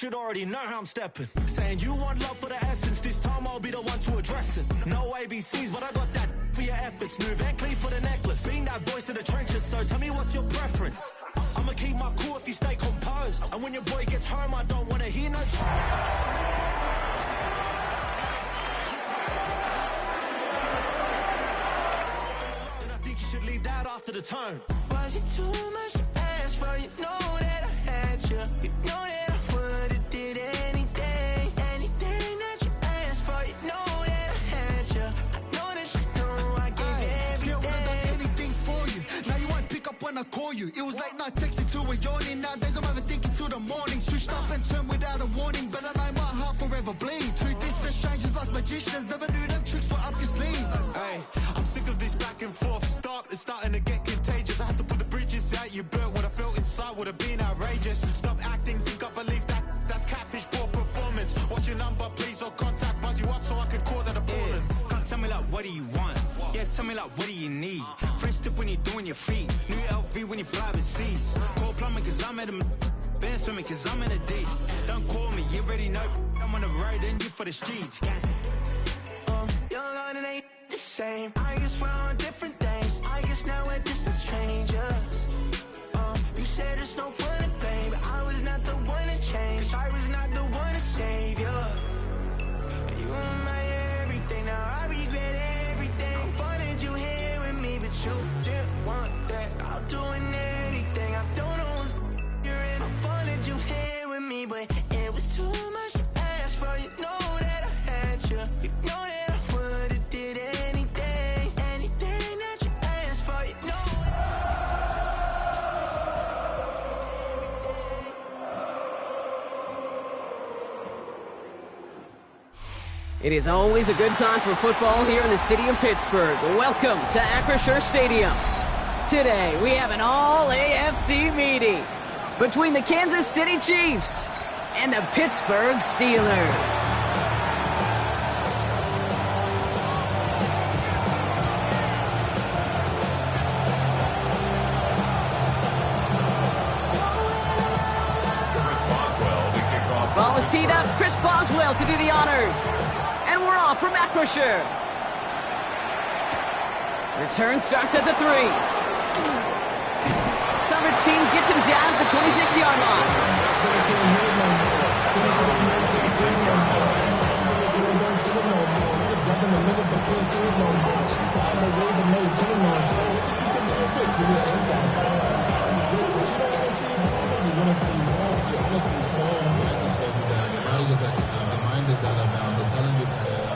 should already know how I'm stepping. Saying you want love for the essence, this time I'll be the one to address it. No ABCs, but I got that for your efforts. New Van Cleef for the necklace. Being that voice in the trenches, so tell me what's your preference. I'ma keep my cool if you stay composed. And when your boy gets home, I don't wanna hear no... I think you should leave that after the tone. Was it too much to ask for? You know that I had you. You know that I would've did anything. Anything that you asked for. You know that I had you. I know that you know I gave everything. See, I would've done anything for you. Now you won't pick up when I call you. It was late night texting to a yawning. Nowadays I'm overthinking till the morning. Switched up and turned without a warning. But I know my heart forever bleed. Truth is that strangers like magicians. Never knew them tricks were up your sleeve. Hey, I'm sick of this back and forth. Stop, it's starting to get contagious. I have to put the bridges out you built. What I felt inside would have been outrageous. Stop acting, think I believe that. That's catfish, poor performance. What's your number, please, or contact. Buzz you up so I can call that a problem. Can't tell me like, what do you want? Yeah, tell me like, what do you need? French tip when you're doing your feet. New LV when you fly overseas. Call plumbing cause I'm at a... Been swimming cause I'm in a D. Don't call me, you already know. I'm on the road and you for the streets. Young on it ain't the same. I guess we're on different things. I guess now we're distant strangers. You said it's no fun to blame, but I was not the one to change. Cause I was not the one to save you. You were my everything, now I regret everything. I wanted you here with me, but you didn't want that. I'll do anything, I don't know what's you're in. I wanted you here with me, but it was too much to ask for. You know that I had you. You know that I would've did anything. Anything that you asked for. You know It is always a good time for football here in the city of Pittsburgh. Welcome to Acrisure Stadium. Today, we have an all-AFC meeting between the Kansas City Chiefs and the Pittsburgh Steelers. Ball is teed up. Chris Boswell to do the honors. And we're off from Acrisure. Return starts at the 3. Coverage team gets him down at the 26-yard line.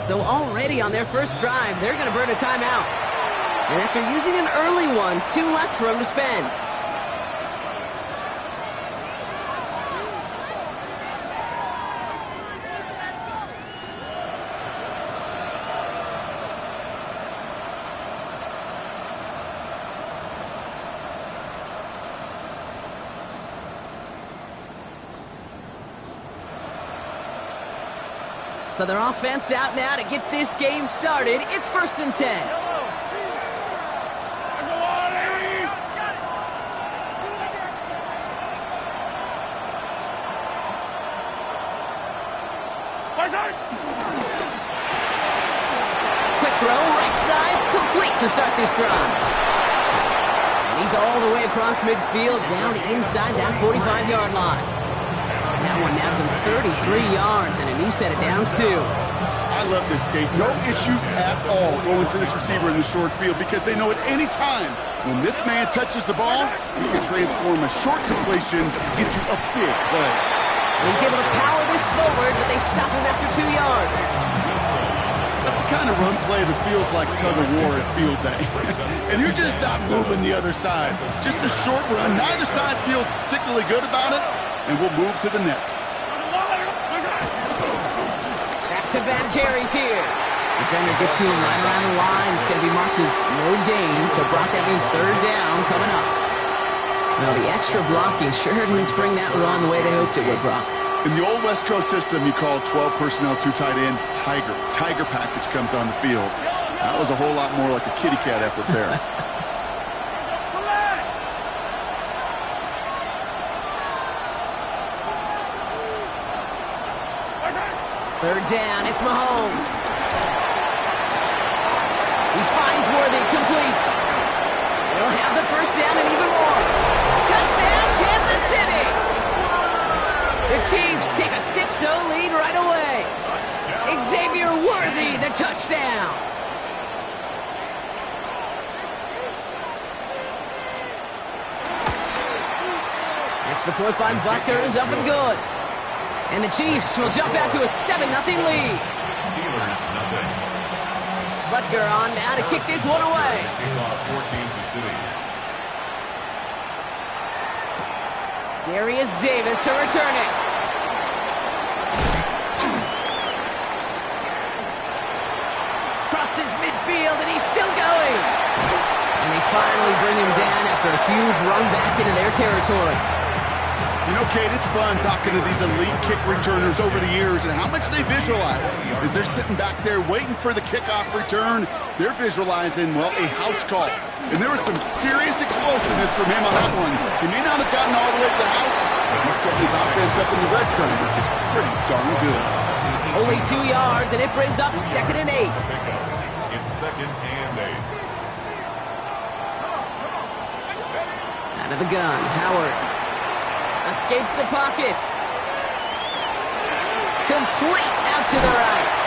So already on their first drive, they're going to burn a timeout. And after using an early one, 2 left for him to spend. So their offense out now to get this game started. It's 1st and 10. Quick throw, right side, complete to start this drive. And he's all the way across midfield, down inside that 45-yard line. That one nabs him 33 yards and a new set of downs, too. I love this, Kate. No issues at all going to this receiver in the short field because they know at any time when this man touches the ball, he can transform a short completion into a big play. He's able to power this forward, but they stop him after 2 yards. That's the kind of run play that feels like tug of war at field day. And you're just not moving the other side. Just a short run. Neither side feels particularly good about it. And we'll move to the next. Back-to-back carries here. Defender gets to him right around the line. It's going to be marked as no gain, so Brock, that means 3rd down coming up. Now, the extra blocking sure didn't spring that run the way they hoped it would, Brock. In the old West Coast system, you call 12 personnel, 2 tight ends, Tiger. Tiger package comes on the field. That was a whole lot more like a kitty cat effort there. Third down, it's Mahomes. He finds Worthy, complete. They'll have the first down and even more. Touchdown, Kansas City! The Chiefs take a 6-0 lead right away. Xavier Worthy, the touchdown. Extra point by Butker is up and good. And the Chiefs will jump out to a 7-0 lead. Steelers, nothing. Butker on now to kick this one away. Darius Davis to return it. Crosses midfield, and he's still going. And they finally bring him down after a huge run back into their territory. You know, Kate, it's fun talking to these elite kick returners over the years and how much they visualize. As they're sitting back there waiting for the kickoff return, they're visualizing, well, a house call. And there was some serious explosiveness from him on that one. He may not have gotten all the way to the house, but he's setting his offense up in the red zone, which is pretty darn good. Only 2 yards, and it brings up 2nd and 8. It's 2nd and 8. Out of the gun, Howard escapes the pocket. Complete out to the right.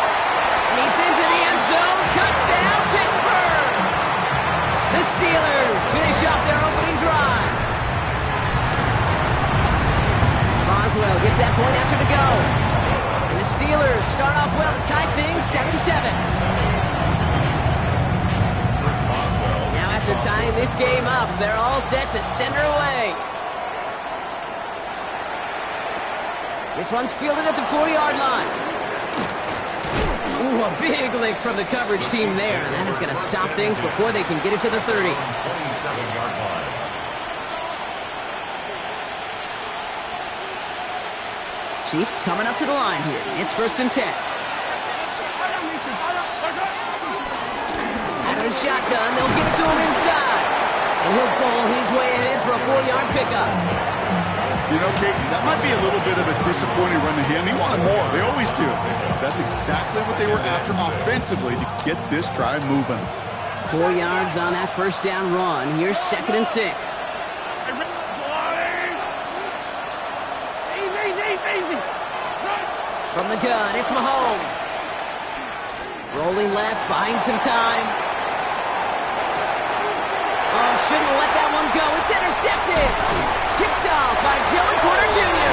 And he's into the end zone. Touchdown, Pittsburgh! The Steelers finish off their opening drive. Boswell gets that point after to go. And the Steelers start off well to tie things 7-7. Now after tying this game up, they're all set to send her away. This one's fielded at the 4-yard line. Ooh, a big lick from the coverage team there. And that is going to stop things before they can get it to the 30. 27-yard line. Chiefs coming up to the line here. It's 1st and 10. Out of the shotgun, they'll give it to him inside. And he'll bowl his way ahead for a 4-yard pickup. You know, Kate, that might be a little bit of a disappointing run to him. He wanted more. They always do. That's exactly what they were after offensively to get this drive moving. 4 yards on that first down run. Here's 2nd and 6. From the gun, it's Mahomes. Rolling left, buying some time. Oh, shouldn't let that one go. It's intercepted. Picked off by Joey Porter Jr.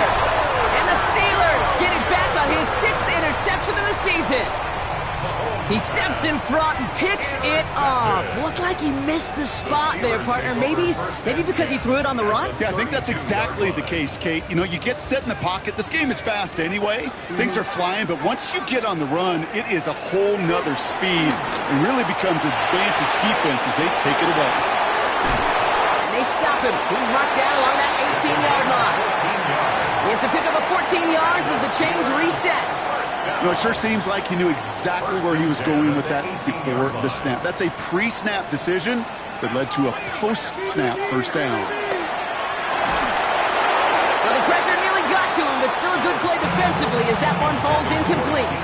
And the Steelers get it back on his 6th interception of the season. He steps in front and picks it off. Looked like he missed the spot there, partner. Maybe because he threw it on the run? Yeah, I think that's exactly the case, Kate. You know, you get set in the pocket. This game is fast anyway. Things are flying, but once you get on the run, it is a whole nother speed. It really becomes advantage defense as they take it away. They stop him. He's marked down along that 18-yard line. It's a pickup of 14 yards as the chains reset. You know, it sure seems like he knew exactly where he was going with that before the snap. That's a pre-snap decision that led to a post-snap first down. Well, the pressure nearly got to him, but still a good play defensively as that one falls incomplete.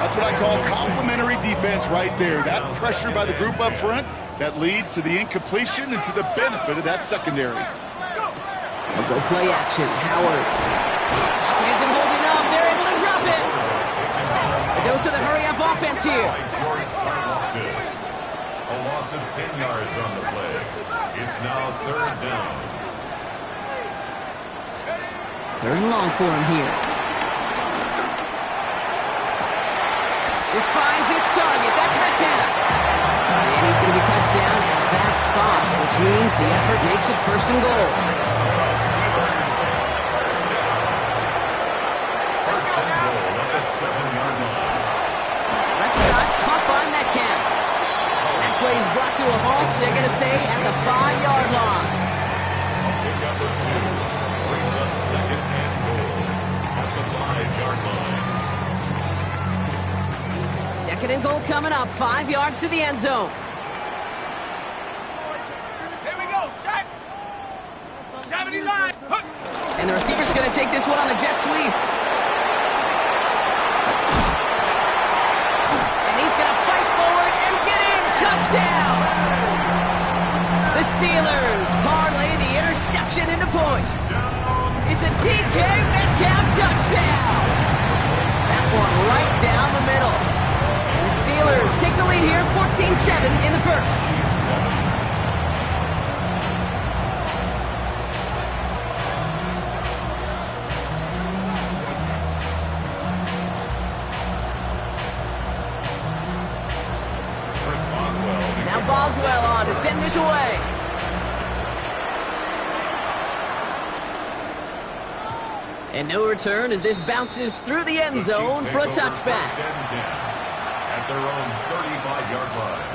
That's what I call complimentary defense right there. That pressure by the group up front, that leads to the incompletion and to the benefit of that secondary. They'll go play action. Howard. Pocket isn't holding up. They're able to drop it. A dose of the hurry-up offense here. A loss of 10 yards on the play. It's now 3rd down. 3rd and long for him here. This finds its target. That's Metcalf. And he's going to be touched down at that spot, which means the effort makes it 1st and goal. First and goal at the 7-yard line. Left side, caught by Metcalf. And that play is brought to a halt, so they're going to say at the 5-yard line. A pickup of 2 brings up 2nd and goal at the 5-yard line. 2nd and goal coming up, 5 yards to the end zone. Here we go, shot. 70 line. And the receiver's going to take this one on the jet sweep. touchdown! The Steelers parlay the interception into points. It's a DK Metcalf touchdown! That one right down the middle. And the Steelers take the lead here, 14-7 in the first. Now Boswell on to send this away. And no return as this bounces through the end zone for a touchback. At their own 35-yard line.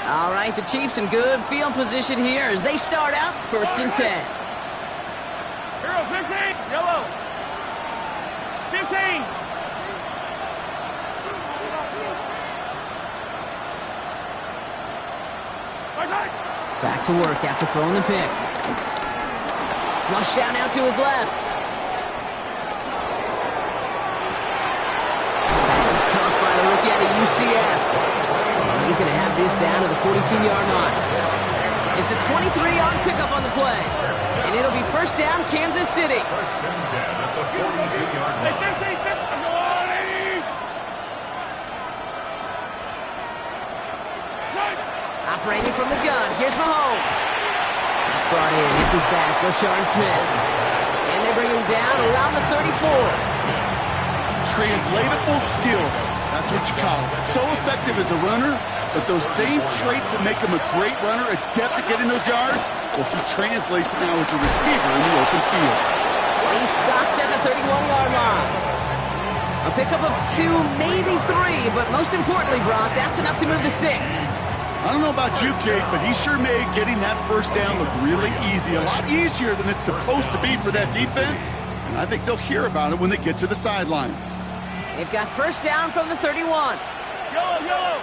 All right, the Chiefs in good field position here as they start out 1st and 10. Hero 15, yellow. 15. Back to work after throwing the pick. Flush out now to his left. Pass is caught by the rookie out of UCF. And he's going to have this down to the 42-yard line. It's a 23-yard pickup on the play. And it'll be first down, Kansas City. 1st and 10 at the 42-yard line. Operating from the gun, here's Mahomes. That's brought in, hits his back, Rashard Smith. And they bring him down around the 34. Translatable skills, that's what you call it. So effective as a runner, but those same traits that make him a great runner, adept at getting those yards, well, he translates now as a receiver in the open field. He's stopped at the 31-yard line. A pickup of 2, maybe 3, but most importantly, Brock, that's enough to move the sticks. I don't know about you, Kate, but he sure made getting that first down look really easy. A lot easier than it's supposed to be for that defense. And I think they'll hear about it when they get to the sidelines. They've got first down from the 31. Yellow.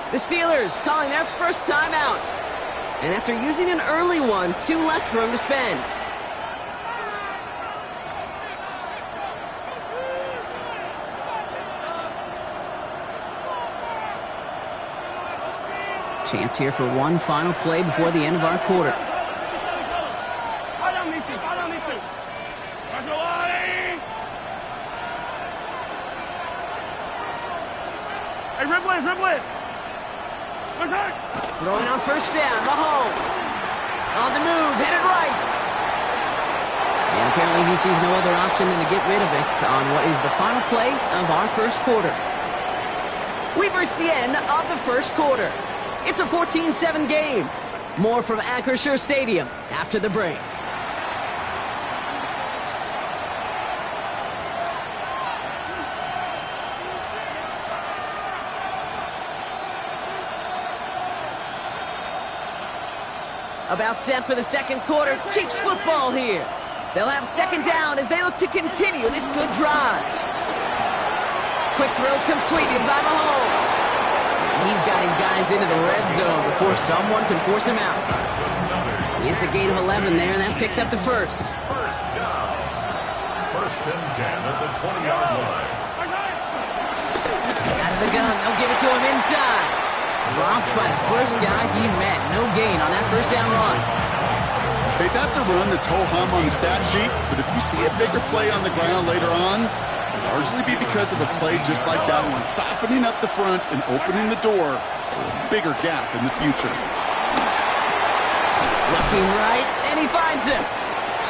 The Steelers calling their first timeout. And after using an early one, 2 left for him to spend. Chance here for one final play before the end of our quarter. Hey, Ripley. Throwing on first down, Mahomes. On the move, headed right. And apparently he sees no other option than to get rid of it on what is the final play of our first quarter. We've reached the end of the first quarter. It's a 14-7 game. More from Acrisure Stadium after the break. About set for the second quarter. Chiefs football here. They'll have second down as they look to continue this good drive. Quick throw completed by Mahomes. He's got his guys into the red zone before someone can force him out. It's a gain of 11 there, and that picks up the first. First down. 1st and 10 at the 20-yard line. Out of the gun, they'll give it to him inside. Dropped by the first guy he met. No gain on that first down run. Hey, that's a run that's ho-hum on the stat sheet, but if you see a bigger play on the ground later on, largely be because of a play just like that one, softening up the front and opening the door for a bigger gap in the future. Looking right, and he finds him.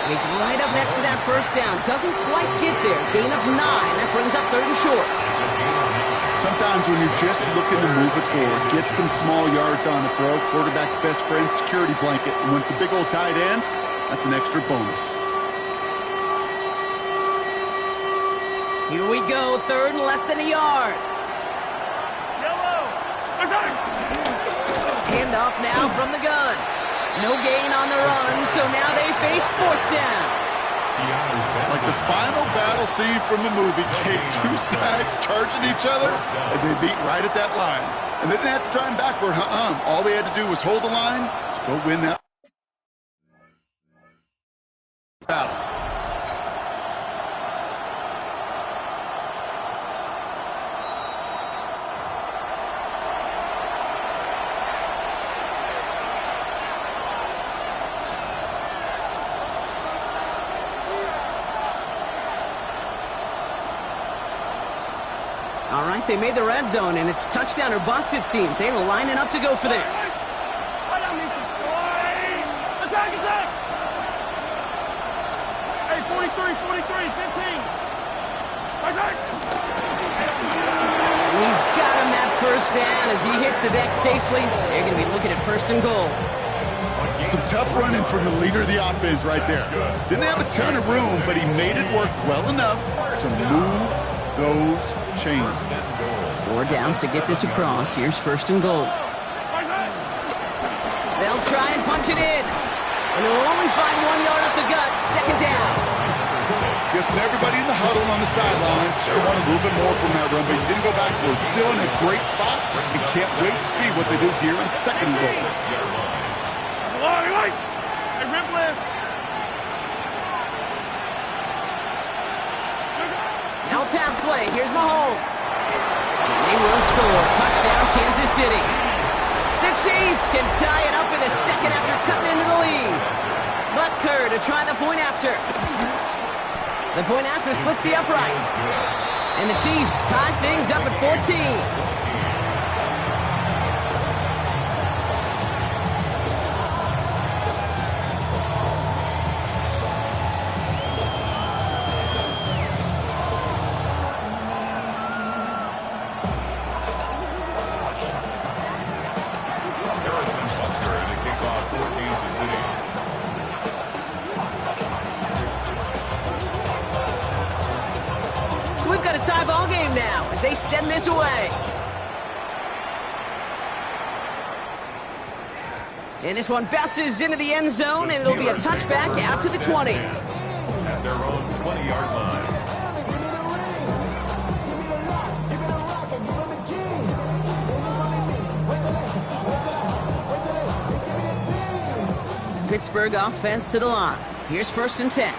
He's right up next to that first down. Doesn't quite get there. Gain of 9. That brings up 3rd and short. Sometimes when you're just looking to move it forward, get some small yards on the throw, quarterback's best friend, security blanket. And when it's a big old tight end, that's an extra bonus. Here we go, 3rd and less than a yard. Handoff now from the gun. No gain on the run, so now they face 4th down. Like the final battle scene from a movie, Kate, 2 sides charging each other, and they beat right at that line. And they didn't have to try and backward, All they had to do was hold the line to go win that battle. All right, they made the red zone, and it's touchdown or bust, it seems. They're lining up to go for this. Attack, attack! Hey, 43, 15. Attack! And he's got him that first down as he hits the deck safely. They're going to be looking at 1st and goal. Some tough running from the leader of the offense right there. Didn't have a ton of room, but he made it work well enough to move those chains. 4 downs to get this across. Here's 1st and goal. They'll try and punch it in. And they'll only find 1 yard up the gut. 2nd down. Guessing everybody in the huddle on the sidelines sure wanted a little bit more from that run, but he didn't go back for it. Still in a great spot. And can't wait to see what they do here in 2nd and goal. Hey, Ripley! Now a pass play. Here's Mahomes. And they will score. Touchdown, Kansas City. The Chiefs can tie it up in the 2nd after cutting into the lead. Butker to try the point after. The point after splits the uprights. And the Chiefs tie things up at 14. They send this away. And this one bounces into the end zone, and it'll be a touchback out to the 20. At their own 20-yard line. Pittsburgh offense to the line. Here's 1st and 10.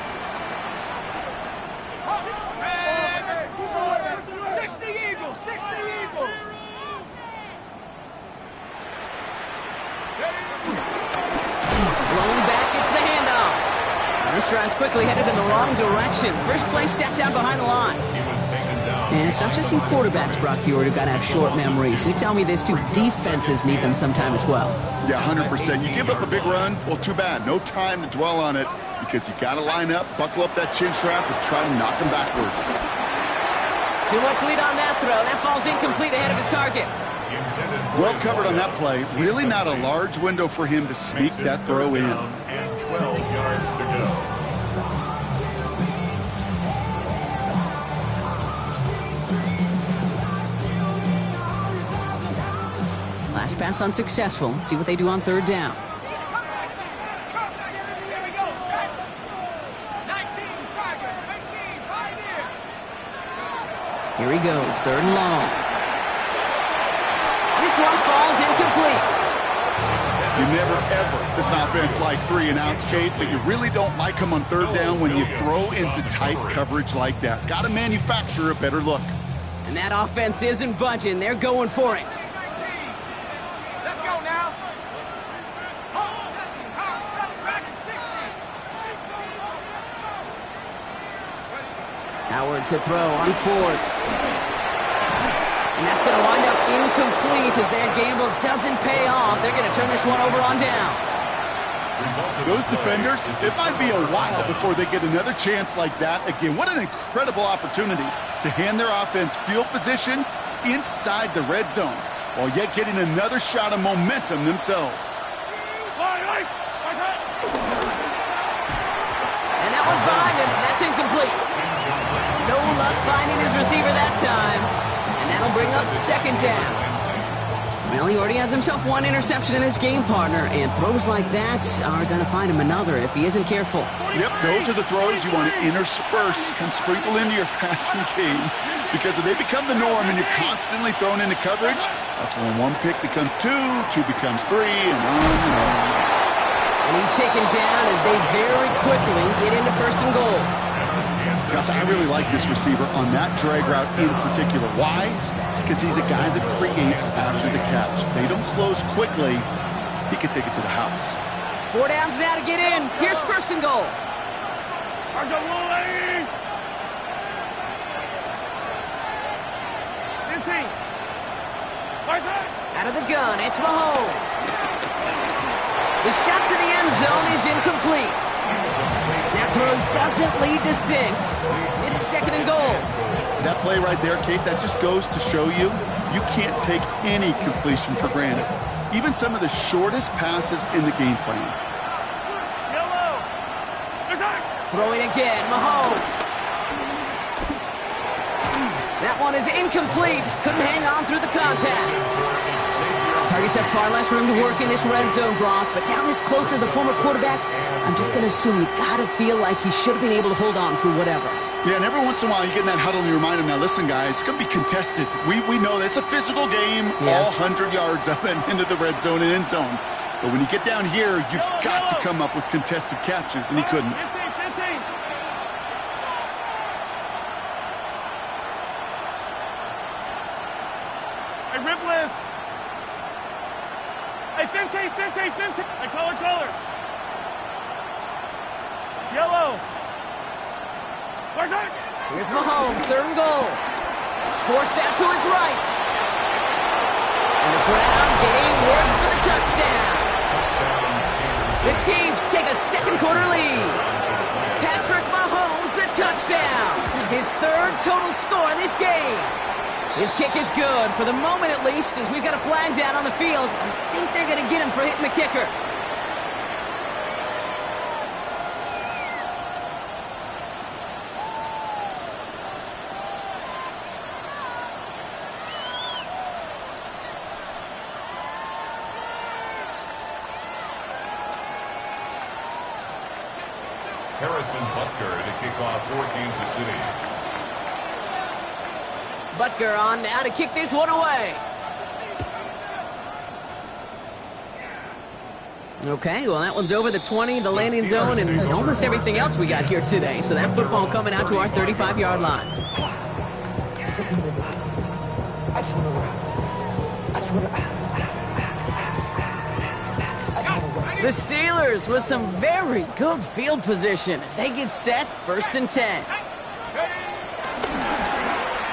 This drive's quickly headed in the wrong direction. First play set down behind the line. And it's not just some quarterbacks, Brock Huard, who've got to have short memories. You tell me this too, defenses need them sometime as well. Yeah, 100%. You give up a big run, well, too bad. No time to dwell on it because you got to line up, buckle up that chin strap, and try to knock them backwards. Too much lead on that throw. That falls incomplete ahead of his target. Well covered on that play. Really not a large window for him to sneak that throw in. And 12 yards to go. Last pass unsuccessful. Let's see what they do on 3rd down. Here he goes, 3rd and long. This one falls incomplete. You never, ever, as an offense, like 3-and-outs, Kate, but you really don't like them on 3rd down when you throw into tight coverage like that. Got to manufacture a better look. And that offense isn't budging. They're going for it. Let's go now. Howard to throw on 4th. And that's going to wind up incomplete as their gamble doesn't pay off. They're going to turn this one over on downs. Those defenders, it might be a while before they get another chance like that again. What an incredible opportunity to hand their offense field position inside the red zone, while yet getting another shot of momentum themselves. And that one's behind him. That's incomplete. No luck finding his receiver that time. And that'll bring up 2nd down. Well, he already has himself 1 interception in his game, partner, and throws like that are going to find him another if he isn't careful. Yep, those are the throws you want to intersperse and sprinkle into your passing game, because if they become the norm and you're constantly thrown into coverage, that's when 1 pick becomes 2, 2 becomes 3, and on and on. And he's taken down as they very quickly get into 1st and goal. Gosh, I really like this receiver on that drag route in particular. Why? Because he's a guy that creates after the catch. They don't close quickly. He can take it to the house. 4 downs now to get in. Here's 1st and goal. Out of the gun, it's Mahomes. The shot to the end zone is incomplete. That throw doesn't lead to 6. It's second and goal. That play right there, Kate, that just goes to show you can't take any completion for granted. Even some of the shortest passes in the game plan. Yellow. Throwing again, Mahomes. That one is incomplete. Couldn't hang on through the contact. Targets have far less room to work in this red zone, Brock, but down this close as a former quarterback, I'm just going to assume you got to feel like he should have been able to hold on through whatever. Yeah, and every once in a while you get in that huddle and you remind them, now listen, guys, it's going to be contested. We know this. It's a physical game, all 100 yards up and into the red zone and end zone. But when you get down here, you've got to come up with contested catches, and he couldn't. 15. Hey, rip list. Hey, 15. Hey, color. Yellow. Where's it? Here's Mahomes, third and goal. Forced out to his right. And the ground game works for the touchdown. The Chiefs take a second quarter lead. Patrick Mahomes, the touchdown. His third total score in this game. His kick is good, for the moment at least, as we've got a flag down on the field. I think they're going to get him for hitting the kicker. Harrison Butker to kick off for Kansas City. Butker on now to kick this one away. Okay, well, that one's over the 20, the landing zone, and almost everything else we got here today. So that football coming out to our 35-yard line. The Steelers with some very good field position as they get set, 1st and 10.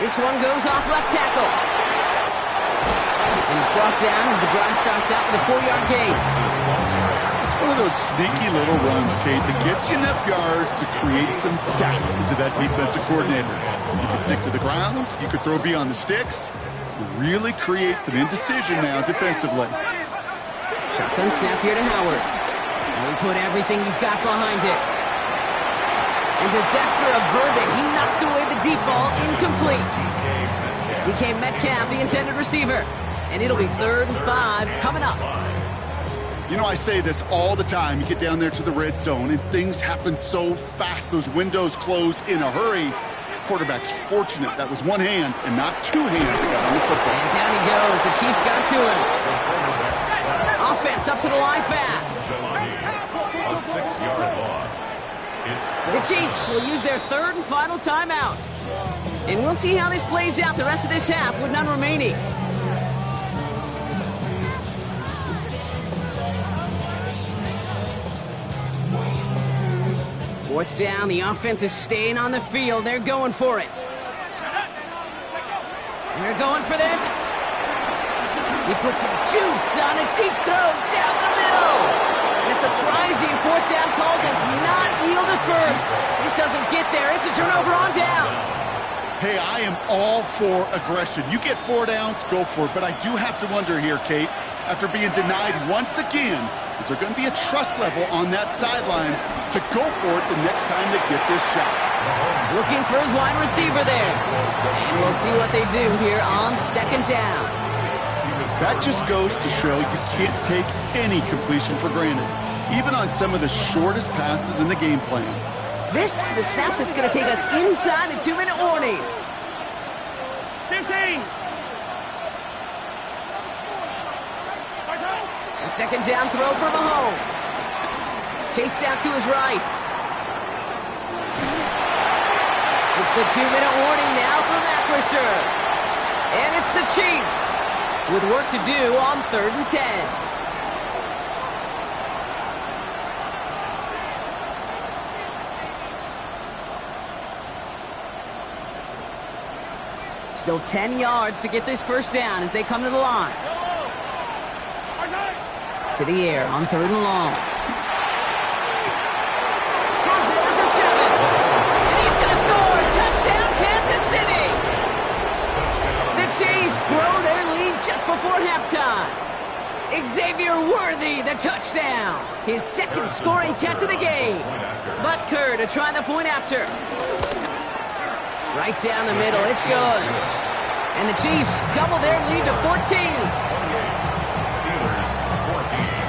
This one goes off left tackle. And he's brought down as the drive starts out with a 4-yard gain. It's one of those sneaky little runs, Kate, that gets you enough yards to create some doubt into that defensive coordinator. You can stick to the ground, you could throw beyond the sticks. It really creates an indecision now defensively. Shotgun snap here to Howard. And he put everything he's got behind it. And disaster averted. He knocks away the deep ball, incomplete. DK Metcalf, the intended receiver. And it'll be 3rd and 5 coming up. You know, I say this all the time. You get down there to the red zone, and things happen so fast. Those windows close in a hurry. Quarterback's fortunate that was one hand and not two hands that got on the football. And down he goes. The Chiefs got to him. Offense up to the line fast. A 6-yard loss. The Chiefs will use their 3rd and final timeout. And we'll see how this plays out the rest of this half with none remaining. Fourth down, the offense is staying on the field. They're going for it. They're going for this. He puts some juice on a deep throw down the middle. And a surprising 4th down call does not yield a first. This doesn't get there. It's a turnover on downs. Hey, I am all for aggression. You get 4 downs, go for it. But I do have to wonder here, Kate, after being denied once again, is there going to be a trust level on that sidelines to go for it the next time they get this shot? Looking for his wide receiver there. And we'll see what they do here on 2nd down. That just goes to show you can't take any completion for granted, even on some of the shortest passes in the game plan. This, the snap that's going to take us inside the 2-minute warning. 15. A 2nd down throw for Mahomes. Chased out to his right. It's the 2-minute warning now from Acrisure. And it's the Chiefs with work to do on 3rd and 10. Still 10 yards to get this 1st down as they come to the line. To the air on 3rd and long. Has it at the 7. And he's going to score. Touchdown, Kansas City. The Chiefs grow their lead just before halftime. Xavier Worthy, the touchdown. His second scoring catch of the game. Butker to try the point after. Right down the middle. It's good. And the Chiefs double their lead to 14. Steelers 14.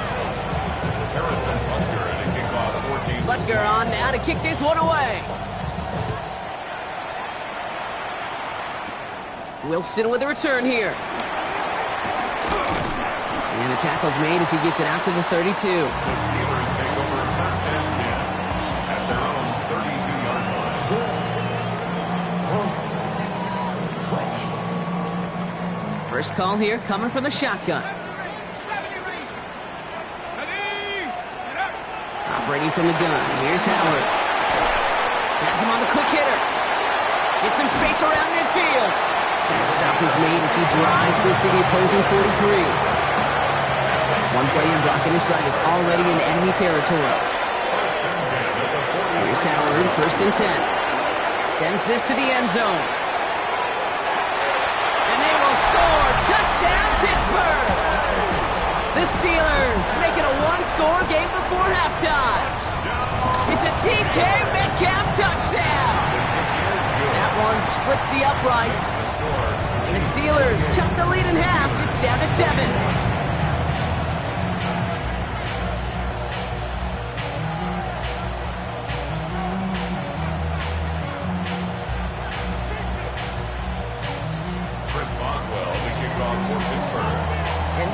Harrison Butker at a kickoff 14. Butker on now to kick this one away. Wilson with a return here. And the tackle's made as he gets it out to the 32. The Steelers take over 1st and 10 at their own 32-yard line. First call here coming from the shotgun. Operating from the gun. Here's Howard. Has him on the quick hitter. Gets some space around midfield. That stop is made as he drives this to the opposing 43. One play and blocking his drive is already in enemy territory. Here's Howard, 1st and 10. Sends this to the end zone. And they will score. Touchdown, Pittsburgh! The Steelers make it a one-score game before halftime. It's a DK Metcalf touchdown. That one splits the uprights. And the Steelers chop the lead in half. It's down to 7.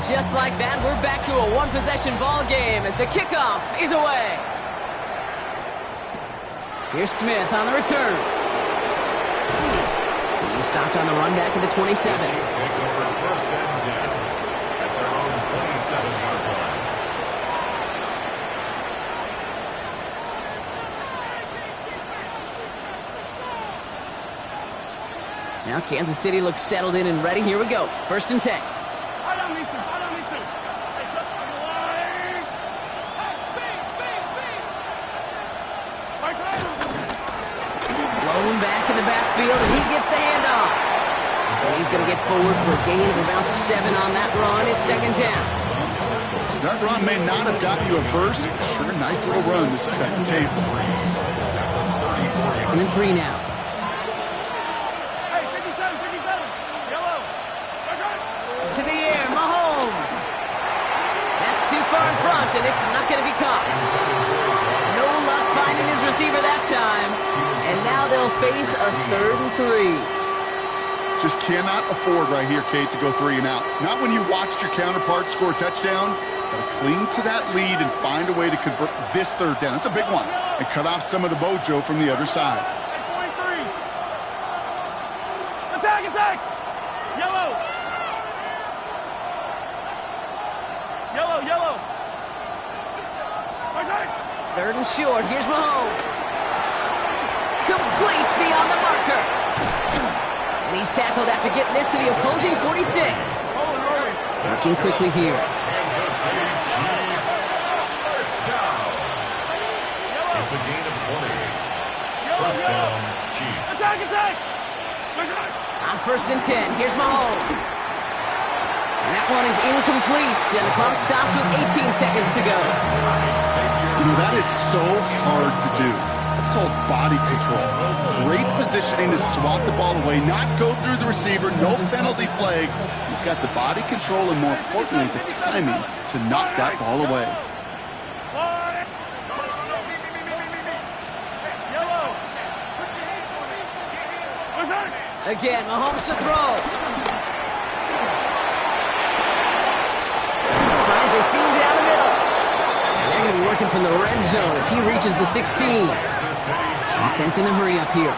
Just like that, we're back to a one-possession ball game as the kickoff is away. Here's Smith on the return. He's stopped on the run back at the 27. Take over 1st and 10 at their own 27-yard line. Now Kansas City looks settled in and ready. Here we go. 1st and 10. Back in the backfield, and he gets the handoff. And he's going to get forward for a gain of about 7 on that run. It's 2nd down. That run may not have gotten you a first. Sure, nice little run to set the table. 2nd and 3 now. Hey, 57, yellow. To the air, Mahomes. That's too far in front, and it's not going to be caught. No luck finding his receiver that time. And now they'll face a 3rd and 3. Just cannot afford right here, Kate, to go 3 and out. Not when you watched your counterpart score a touchdown. Got to cling to that lead and find a way to convert this 3rd down. It's a big one. And cut off some of the mojo from the other side. 43. Attack! Yellow. 3rd and short. Here's Mahomes. Complete beyond the marker. And he's tackled after getting this to the opposing 46. Working quickly here. Kansas City Chiefs. First down. It's a gain of 20. First down, Chiefs. Attack! On 1st and 10, here's Mahomes. And that one is incomplete, and the clock stops with 18 seconds to go. You know, that is so hard to do. That's called body control. Great positioning to swat the ball away, not go through the receiver, no penalty flag. He's got the body control and, more importantly, the timing to knock that ball away. Again, Mahomes to throw. Finds a seam down the middle. And they're going to be working from the red zone as he reaches the 16. Defense in a hurry up here. A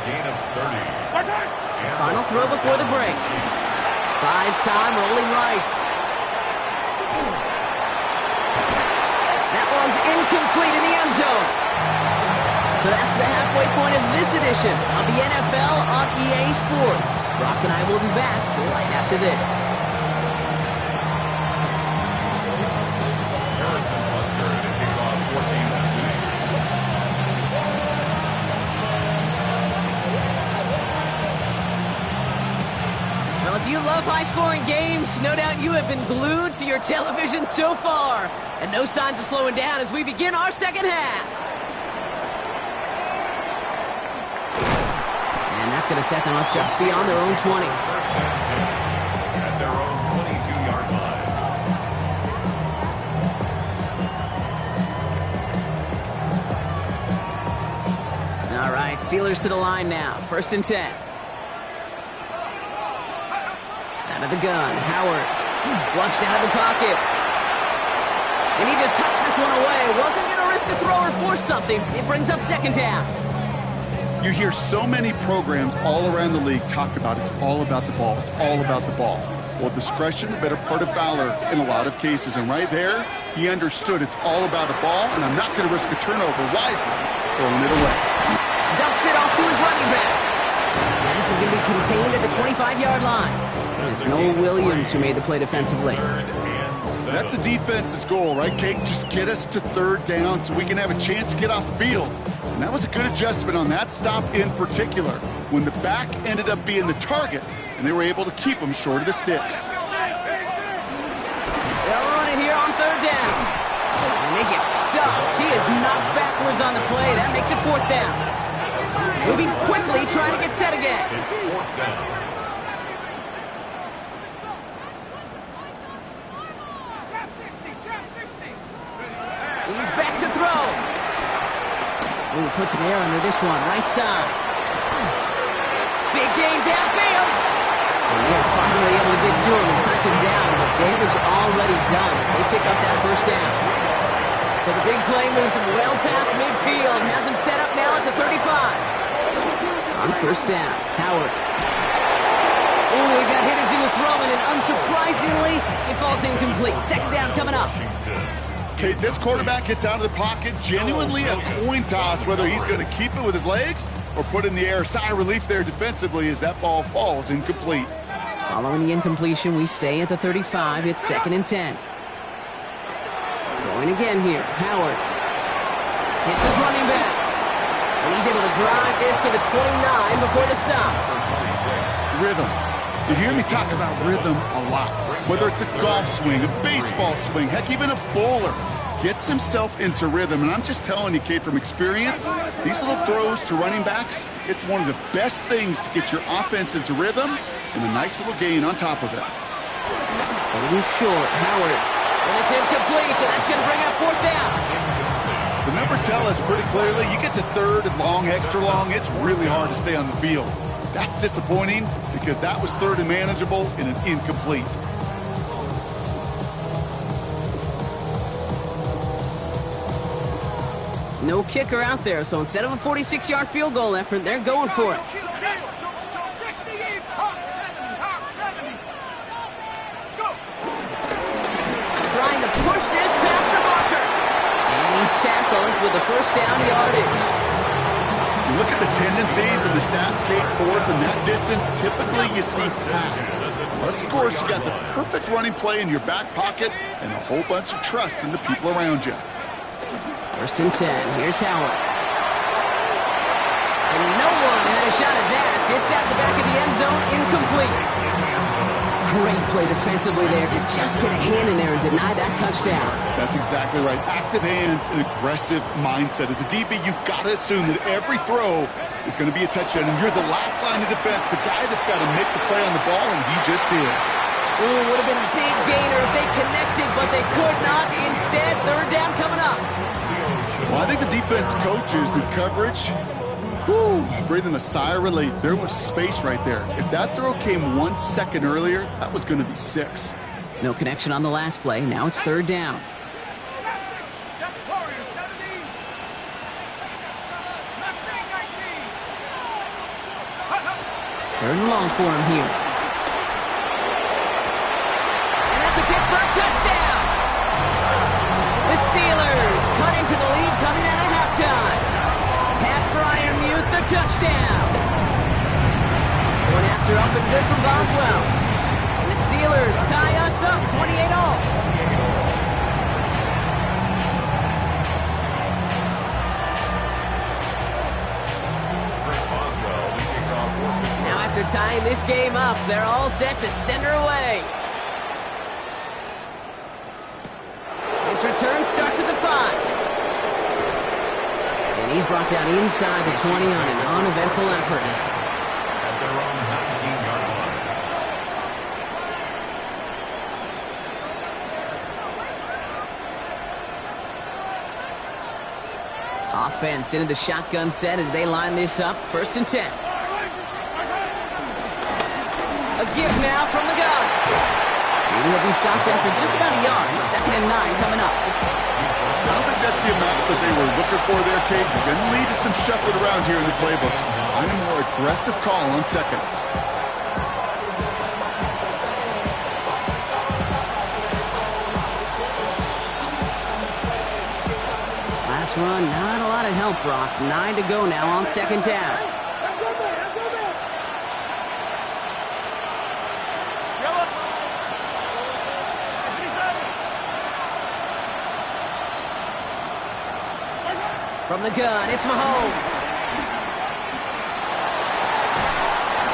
gain of 30. Final throw before the break. Buys time, rolling right. That one's incomplete in the end zone. So that's the halfway point of this edition of the NFL on EA Sports. Brock and I will be back right after this. love high-scoring games? No doubt you have been glued to your television so far. And no signs of slowing down as we begin our second half. And that's going to set them up just beyond their own 20. At their own 22-yard line. All right, Steelers to the line now. 1st and 10. Out of the gun, Howard. Flushed out of the pocket. And he just hucks this one away. Wasn't going to risk a throw or force something. It brings up 2nd down. You hear so many programs all around the league talk about it's all about the ball. It's all about the ball. Well, discretion, the better part of valor in a lot of cases. And right there, he understood it's all about a ball, and I'm not going to risk a turnover wisely, throwing it away. Dumps it off to his running back. And this is going to be contained at the 25-yard line. It's Noah Williams who made the play defensively. That's a defense's goal, right, Kate? Just get us to 3rd down so we can have a chance to get off the field. And that was a good adjustment on that stop in particular, when the back ended up being the target, and they were able to keep him short of the sticks. They'll run it here on 3rd down. And they get stuffed. He is knocked backwards on the play. That makes it 4th down. Moving quickly, trying to get set again. It's 4th down. He's back to throw. Ooh, puts some air under this one, right side. Big gain downfield. And they're finally able to get to him and touch him down, but damage already done as they pick up that 1st down. So the big play moves him well past midfield, has him set up now at the 35. On 1st down, Howard. Ooh, he got hit as he was throwing, and unsurprisingly, it falls incomplete. 2nd down coming up. Okay, this quarterback gets out of the pocket, genuinely a coin toss whether he's going to keep it with his legs or put it in the air. Sigh of relief there defensively as that ball falls incomplete. Following the incompletion, we stay at the 35. It's 2nd and 10. Going again here, Howard. Hits his running back. And he's able to drive this to the 29 before the stop. Rhythm. You hear me talk about rhythm a lot. Whether it's a golf swing, a baseball swing, heck, even a bowler gets himself into rhythm. And I'm just telling you, Kate, from experience, these little throws to running backs, it's one of the best things to get your offense into rhythm and a nice little gain on top of it. A little short, Howard. And it's incomplete, and that's going to bring up 4th down. The numbers tell us pretty clearly, you get to 3rd and long, extra long, it's really hard to stay on the field. That's disappointing because that was 3rd and manageable and an incomplete. No kicker out there, so instead of a 46-yard field goal effort, they're going for it. Trying to push this past the marker. And he's tackled with the 1st down yardage. You look at the tendencies of the stats, Kate, 4th and that distance, typically you see pass. Plus, of course, you got the perfect running play in your back pocket and a whole bunch of trust in the people around you. 1st and 10. Here's Howard. And no one had a shot at that. It's at the back of the end zone, incomplete. Great play defensively there to just get a hand in there and deny that touchdown. That's exactly right. Active hands and aggressive mindset. As a DB, you've got to assume that every throw is going to be a touchdown, and you're the last line of defense, the guy that's got to make the play on the ball, and he just did. Ooh, would have been a big gainer if they connected, but they could not. Instead, 3rd down coming up. Well, I think the defense coaches in coverage, breathing a sigh of relief. There was space right there. If that throw came 1 second earlier, that was going to be 6. No connection on the last play. Now it's 3rd down. 3rd and long for him here. And that's a Pittsburgh touchdown. The Steelers cut into the lead coming out of halftime. Pat Freiermuth, the touchdown. Going after up and good from Boswell. And the Steelers tie us up 28-all. After tying this game up, they're all set to send her away. This return starts at the 5. And he's brought down inside the 20 on an uneventful effort. At their own 19-yard line. Offense into the shotgun set as they line this up. 1st and 10. A give now from the gun. He'll be stopped after just about a yard. 2nd and 9 coming up. I don't think that's the amount that they were looking for there, Kate. You're going to lead to some shuffling around here in the playbook. Find a more aggressive call on 2nd. Last run, not a lot of help, Brock. 9 to go now on 2nd down. From the gun, it's Mahomes.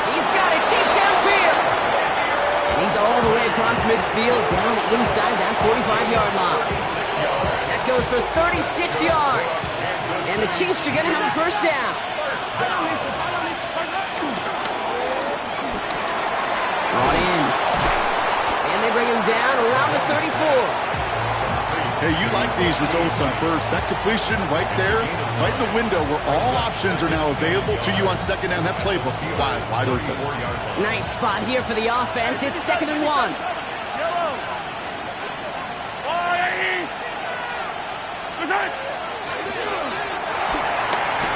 He's got it deep downfield. And he's all the way across midfield, down inside that 45-yard line. That goes for 36 yards. And the Chiefs are going to have a 1st down. Brought in. And they bring him down around the 34. Hey, you like these results on 1st. That completion right there, right in the window where all options are now available to you on 2nd down. That playbook wide open. Nice spot here for the offense. It's 2nd and 1.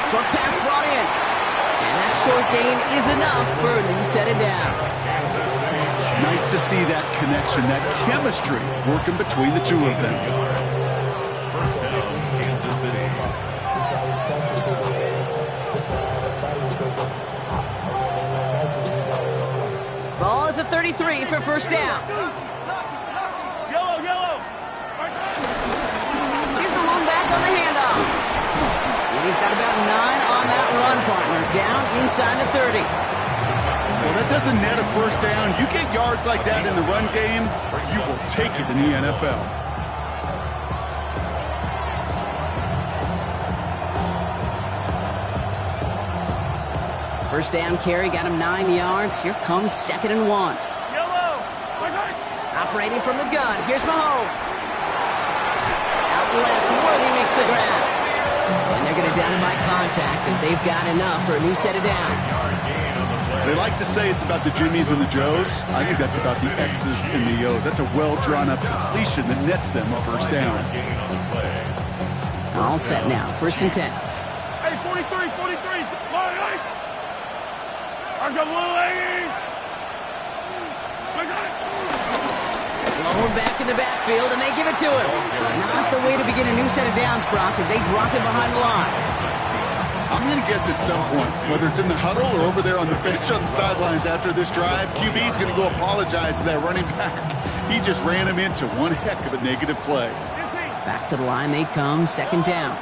Short pass brought in. And that short gain is enough for a new set of downs. Nice to see that connection, that chemistry working between the two of them. 1st down, Kansas City. Ball at the 33 for 1st down. Yellow. Here's the long back on the handoff. And he's got about 9 on that run, partner. Down inside the 30. Well, that doesn't net a 1st down. You get yards like that in the run game, you will take it in the NFL. First down carry got him 9 yards. Here comes 2nd and 1. Operating from the gun. Here's Mahomes. Out left, Worthy makes the grab. And they're going to down him by contact as they've got enough for a new set of downs. They like to say it's about the Jimmies and the Joes. I think that's about the X's and the O's. That's a well-drawn-up completion that nets them a 1st down. All set now. 1st and 10. Hey, 43. Lower back in the backfield, and they give it to him. Not the way to begin a new set of downs, Brock, as they drop him behind the line. I'm going to guess at some point, whether it's in the huddle or over there on the bench on the sidelines after this drive, QB's going to go apologize to that running back. He just ran him into one heck of a negative play. Back to the line they come, 2nd down.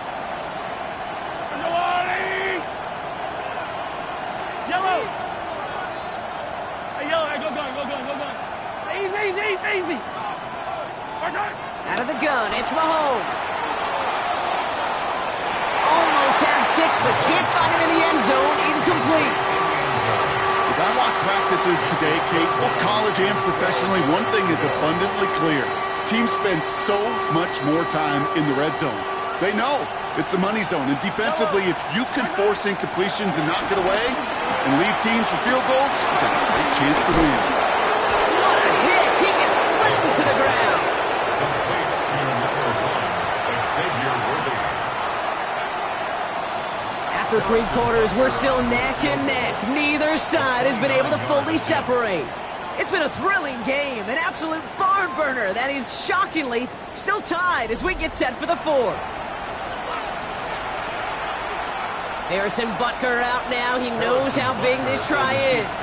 Yellow. Hey, go gun. Easy. Out of the gun, it's Mahomes. Almost had 6, but can't find him in the end zone. Incomplete. As I watch practices today, Kate, both college and professionally, one thing is abundantly clear. Teams spend so much more time in the red zone. They know it's the money zone. And defensively, if you can force incompletions and knock it away and leave teams for field goals, you've got a great chance to win. What a hit! He gets flattened to the ground. After 3 quarters, we're still neck and neck. Neither side has been able to fully separate. It's been a thrilling game, an absolute barn burner that is shockingly still tied as we get set for the 4th. Harrison Butker out now. He knows how big this try is.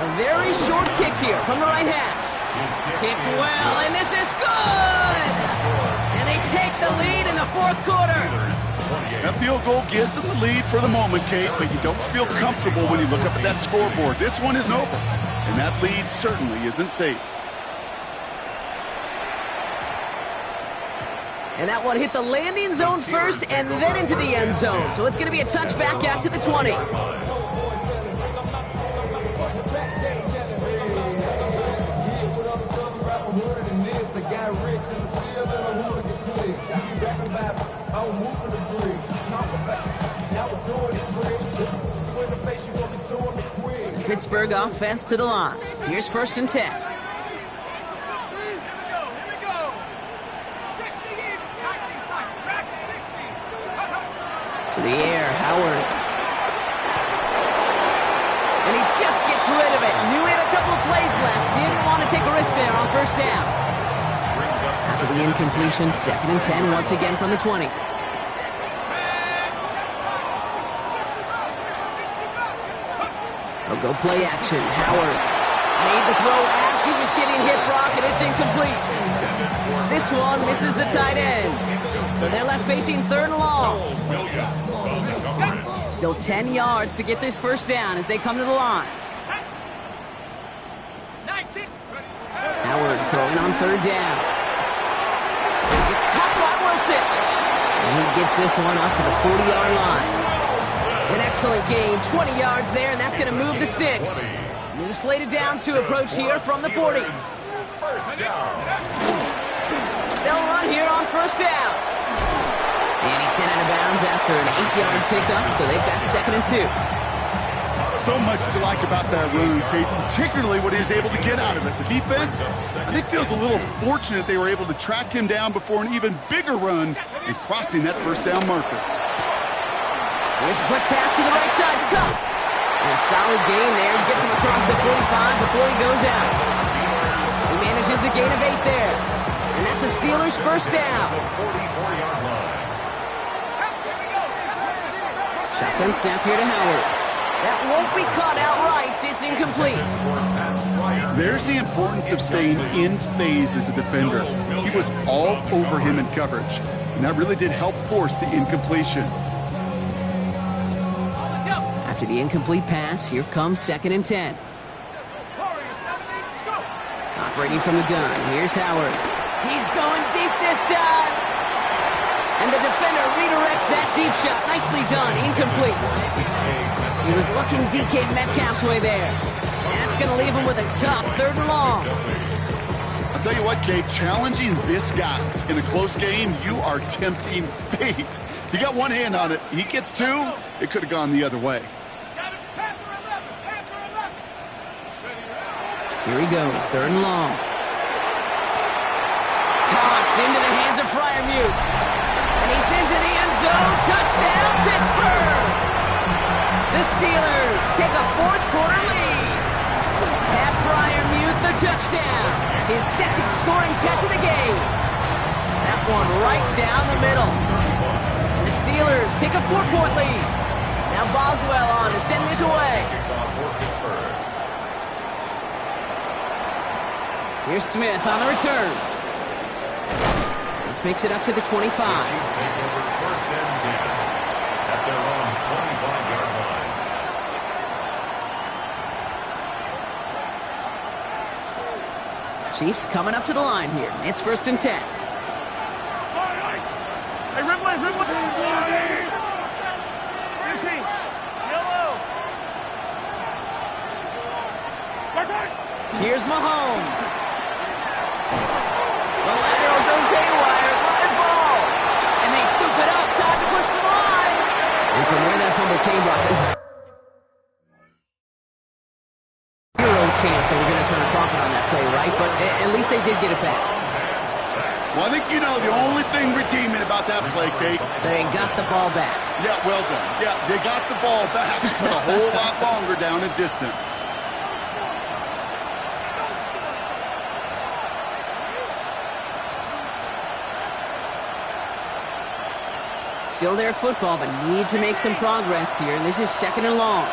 A very short kick here from the right hash. Kicked well, and this is good! And they take the lead in the 4th quarter. That field goal gives them the lead for the moment, Kate, but you don't feel comfortable when you look up at that scoreboard. This one isn't over, and that lead certainly isn't safe. And that one hit the landing zone first and then into the end zone. So it's going to be a touchback out to the 20. Pittsburgh offense to the line. Here's 1st and 10. To the air, Howard. And he just gets rid of it. Knew he had a couple of plays left. Didn't want to take a risk there on 1st down. After the incompletion, 2nd and 10 once again from the 20. They'll go play action. Howard made the throw as he was getting hit, Brock, and it's incomplete. This one misses the tight end. So they're left facing 3rd and long. Still 10 yards to get this 1st down as they come to the line. Howard throwing on 3rd down. It's caught by Wilson. And he gets this one up to the 40-yard line. An excellent gain, 20 yards there, and that's going to move the sticks. New slated downs to approach here from the 40. They'll run here on 1st down. And he's sent out of bounds after an 8-yard pickup, so they've got 2nd and 2. So much to like about that run, Kate, particularly what he was able to get out of it. The defense, I think, feels a little fortunate they were able to track him down before an even bigger run and crossing that 1st down marker. Here's a quick pass to the right side. Cup. And a solid gain there. Gets him across the 45 before he goes out. He manages a gain of 8 there. And that's a Steelers 1st down. Shotgun snap here to Howard. That won't be caught outright. It's incomplete. There's the importance of staying in phase as a defender. He was all over him in coverage. And that really did help force the incompletion. After the incomplete pass, here comes 2nd and 10. Operating from the gun, here's Howard. He's going deep this time. And the defender redirects that deep shot. Nicely done, incomplete. He was looking DK Metcalf's way there. And that's going to leave him with a tough 3rd and long. I'll tell you what, Kate, challenging this guy in a close game, you are tempting fate. He got one hand on it. He gets 2. It could have gone the other way. Here he goes, 3rd and long. Caught into the hands of Freiermuth. And he's into the end zone. Touchdown, Pittsburgh! The Steelers take a 4th quarter lead. Pat Freiermuth, the touchdown. His 2nd scoring catch of the game. That one right down the middle. And the Steelers take a 4-point lead. Now Boswell on to send this away. Here's Smith on the return. This makes it up to the 25. First and 10 at their own 25-yard line. Chiefs coming up to the line here. It's 1st and 10. Hey, Ridley. Yellow. Here's Mahomes. The lateral goes haywire. Live ball. And they scoop it up. Time to push the line. And from where that fumble came from, this is zero chance they were going to turn a profit on that play, right? But at least they did get it back. Well, I think you know the only thing redeeming about that play, Kate. They got the ball back. Yeah, well done. Yeah, they got the ball back, but a whole lot longer down in distance. Still their football, but need to make some progress here. And this is 2nd and long.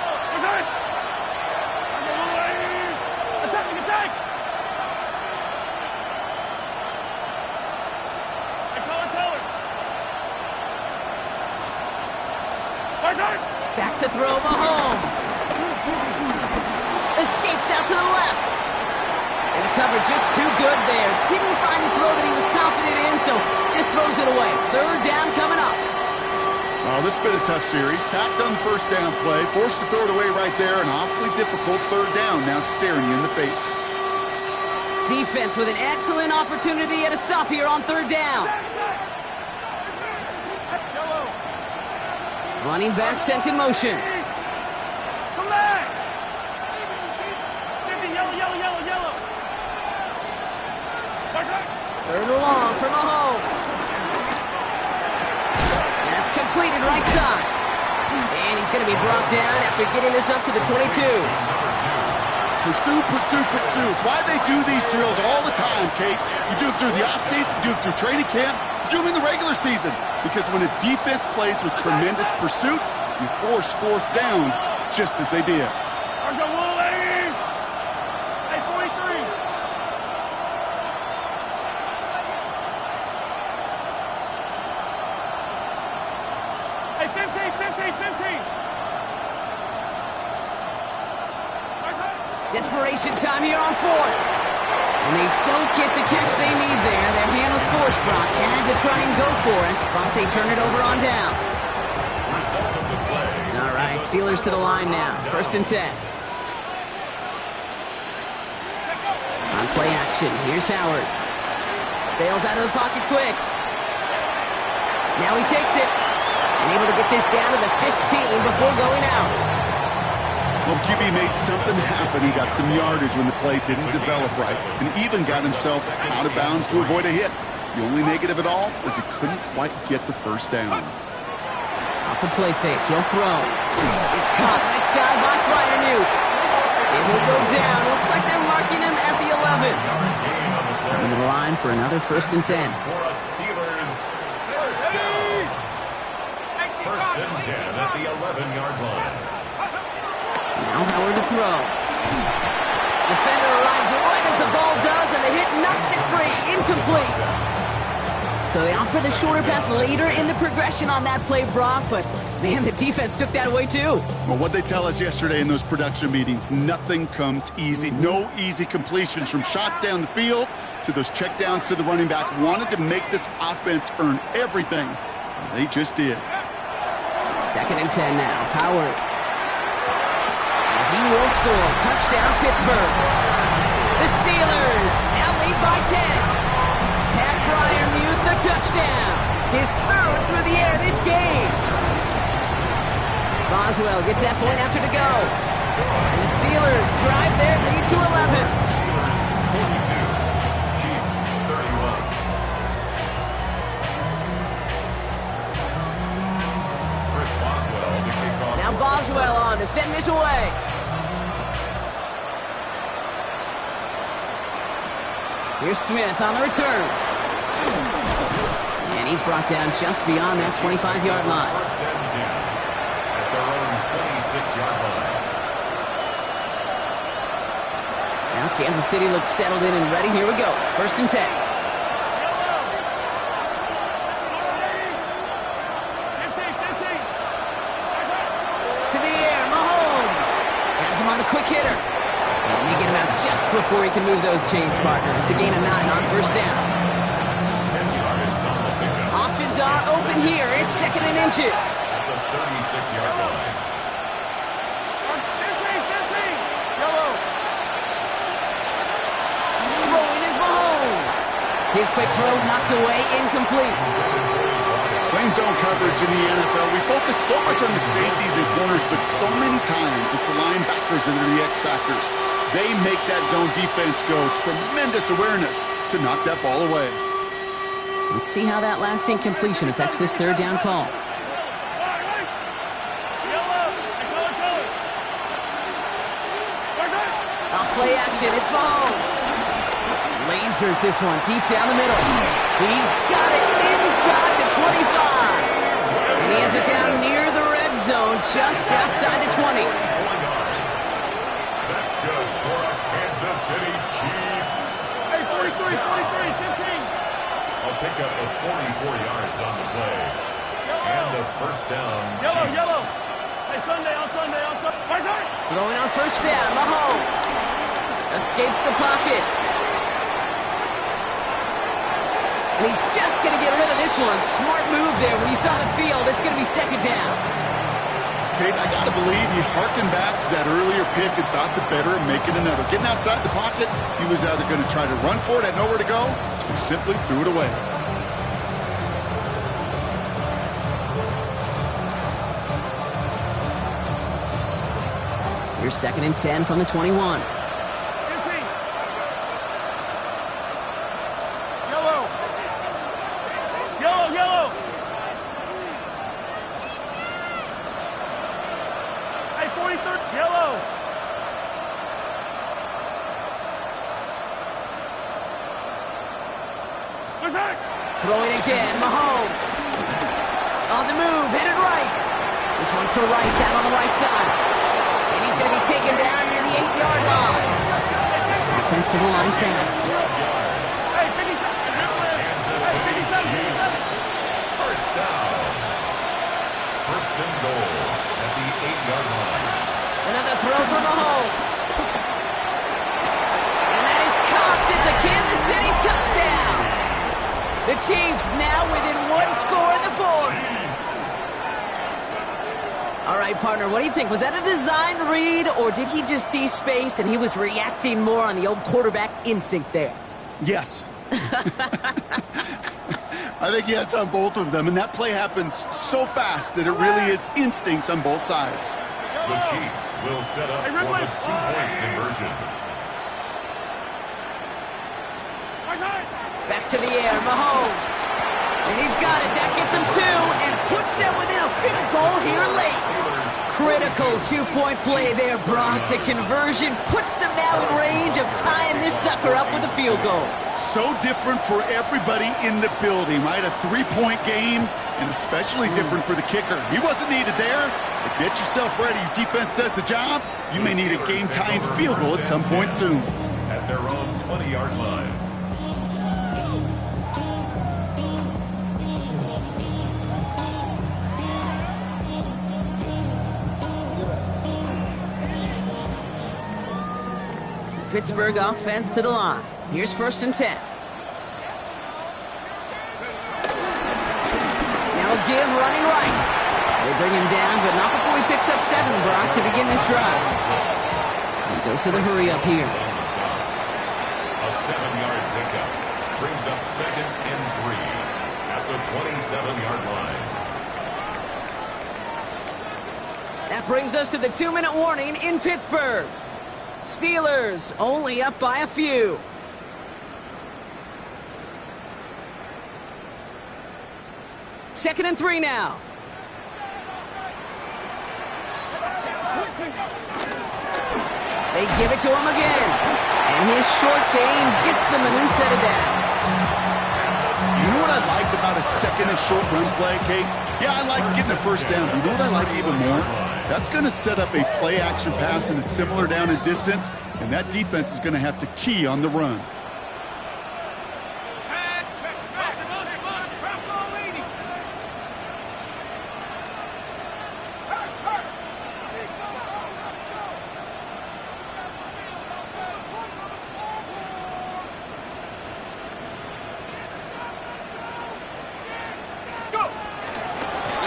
were just too good there. Didn't find the throw that he was confident in, so just throws it away. Third down coming up. Oh, this has been a tough series. Sacked on the first down play, forced to throw it away right there. An awfully difficult third down now staring you in the face. Defense with an excellent opportunity at a stop here on third down. Running back sent in motion. Come back. Yellow. Third and long for Mahomes. That's completed right side. And he's going to be brought down after getting this up to the 22. Pursue. It's why they do these drills all the time, Kate. You do it through the offseason, you do it through training camp, you do them in the regular season. Because when a defense plays with tremendous pursuit, you force fourth downs just as they did. Argo Woolley! Hey, 43! Hey, 15! Desperation time here on fourth. And they don't get the catch they need there. Their hand was forced. Brock had to try and go for it, but they turn it over on downs. All right, Steelers to the line now. First and 10. On play action, here's Howard. Bails out of the pocket quick. Now he takes it. And able to get this down to the 15 before going out. Well, QB made something happen. He got some yardage when the play didn't develop right, and even got himself out of bounds to avoid a hit. The only negative at all is he couldn't quite get the first down. Off the play fake, he'll throw. It's caught right side by Freiermuth. And he'll go down. Looks like they're marking him at the 11. Coming to the line for another first and 10. Steelers, first down. First and 10 at the 11-yard line. Now Howard to throw. Defender arrives right as the ball does, and the hit knocks it free. Incomplete. So they opt for the shorter pass later in the progression on that play, Brock, but man, the defense took that away too. Well, what they tell us yesterday in those production meetings, nothing comes easy. No easy completions from shots down the field to those checkdowns to the running back. Wanted to make this offense earn everything. And they just did. Second and 10 now. Howard. He will score. Touchdown, Pittsburgh. The Steelers now lead by 10. Pat Freiermuth, the touchdown. His third through the air this game. Boswell gets that point after to go. And the Steelers drive their lead to 11. 42. Chiefs 31. Chris Boswell to kick off. Now Boswell on to send this away. Here's Smith on the return. And he's brought down just beyond that 25-yard line. First and 10 at their own 26-yard line. Now Kansas City looks settled in and ready. Here we go. First and 10. To the air, Mahomes. Has him on the quick hitter. And they get him out just before he can move those chains, partner. It's a gain of 9 on first down. 10 yards on the pickup. Options are open here. It's second and inches. At the 36-yard line. Throwing is Mahomes. His quick throw knocked away, incomplete. Playing zone coverage in the NFL, we focus so much on the safeties and corners, but so many times it's the linebackers that are the X factors. They make that zone defense go. Tremendous awareness to knock that ball away. Let's see how that last incompletion affects this third down call. Off play action, it's Mahomes. Lasers this one deep down the middle. He's got it inside the 25. And he has it down near the red zone, just outside the 20. That's good for our Kansas City Chiefs. Hey, 43, 15. I'll pick up the 44 yards on the play. And a first down. Yellow. Hey, Sunday. Throwing on first down, Mahomes. Escapes the pocket. And he's just going to get rid of this one. Smart move there. When you saw the field, it's going to be second down. Kate, I got to believe he harkened back to that earlier pick and thought the better of making another. Getting outside the pocket, he was either going to try to run for it, had nowhere to go, so he simply threw it away. Here's 2nd and 10 from the 21. Yellow. Yellow, yellow. Hey, 43rd, yellow. Throwing again, Mahomes. On the move, headed right. This one's to Rice out on the right side. And he's going to be taken down near the 8-yard line. Defense to the line fast. Hey, 57. First down. First and goal at the 8-yard line. Another throw for Mahomes. And that is caught. It's a Kansas City touchdown. The Chiefs now within one score in the fourth. All right, partner, what do you think? Was that a design read, or did he just see space and he was reacting more on the old quarterback instinct there? Yes. I think yes on both of them, and that play happens so fast that it really is instincts on both sides. The Chiefs will set up for the two-point conversion. Back to the air, Mahomes. And he's got it. That gets him 2 and puts them within a field goal here late. Critical two-point play there, Brock. The conversion puts them now in range of tying this sucker up with a field goal. So different for everybody in the building, right? A three-point game, and especially different for the kicker. He wasn't needed there, but get yourself ready. Your defense does the job. You may need a game-tying field goal at some point soon. At their own 20-yard line. Pittsburgh offense to the line. Here's 1st and 10. Now a give running right. They bring him down, but not before he picks up 7, Brock, to begin this drive. And dose of the hurry up here. A 7-yard pickup brings up 2nd and 3 at the 27-yard line. That brings us to the 2-minute warning in Pittsburgh. Steelers only up by a few. Second and 3 now. They give it to him again. And his short game gets them a new set of downs. You know what I like about a 2nd and short run play, Kate? Yeah, I like getting a first down. But you know what I like even more? That's going to set up a play-action pass in a similar down and distance, and that defense is going to have to key on the run.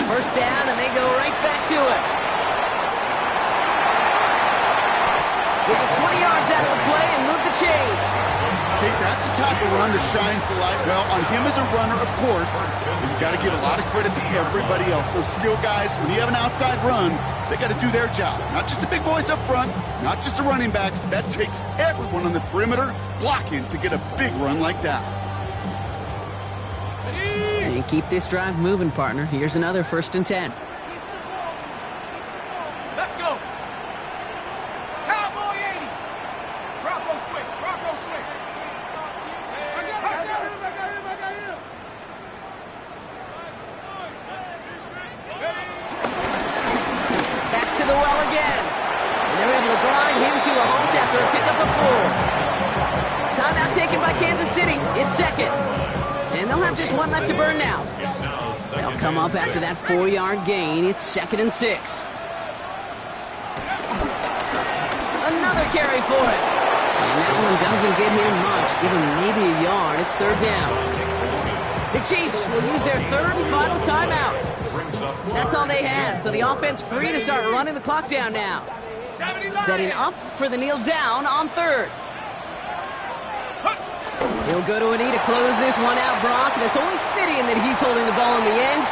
First down, and they go right back to it. They get 20 yards out of the play and move the chains. Kate, that's the type of run that shines the light well on him as a runner, of course, but you've got to give a lot of credit to everybody else. Those skill guys, when you have an outside run, they got to do their job. Not just a big voice up front, not just the running backs. That takes everyone on the perimeter blocking to get a big run like that. And keep this drive moving, partner. Here's another 1st and 10. Let's go. Cowboy 80. Bronco switch. Bronco switch. I got him. Back to the well again. And they're able to grind him to a halt after a pickup of 4. Timeout taken by Kansas City. It's 2nd. And they'll have just 1 left to burn now. They'll come up after that 4-yard gain. It's 2nd and 6. Another carry for it. And that one doesn't get him much. Give him maybe a yard. It's third down. The Chiefs will use their third and final timeout. That's all they had, so the offense free to start running the clock down now. Setting up for the kneel down on third. He'll go to a knee to close this one out, Brock, and it's only fitting that he's holding the ball in the end.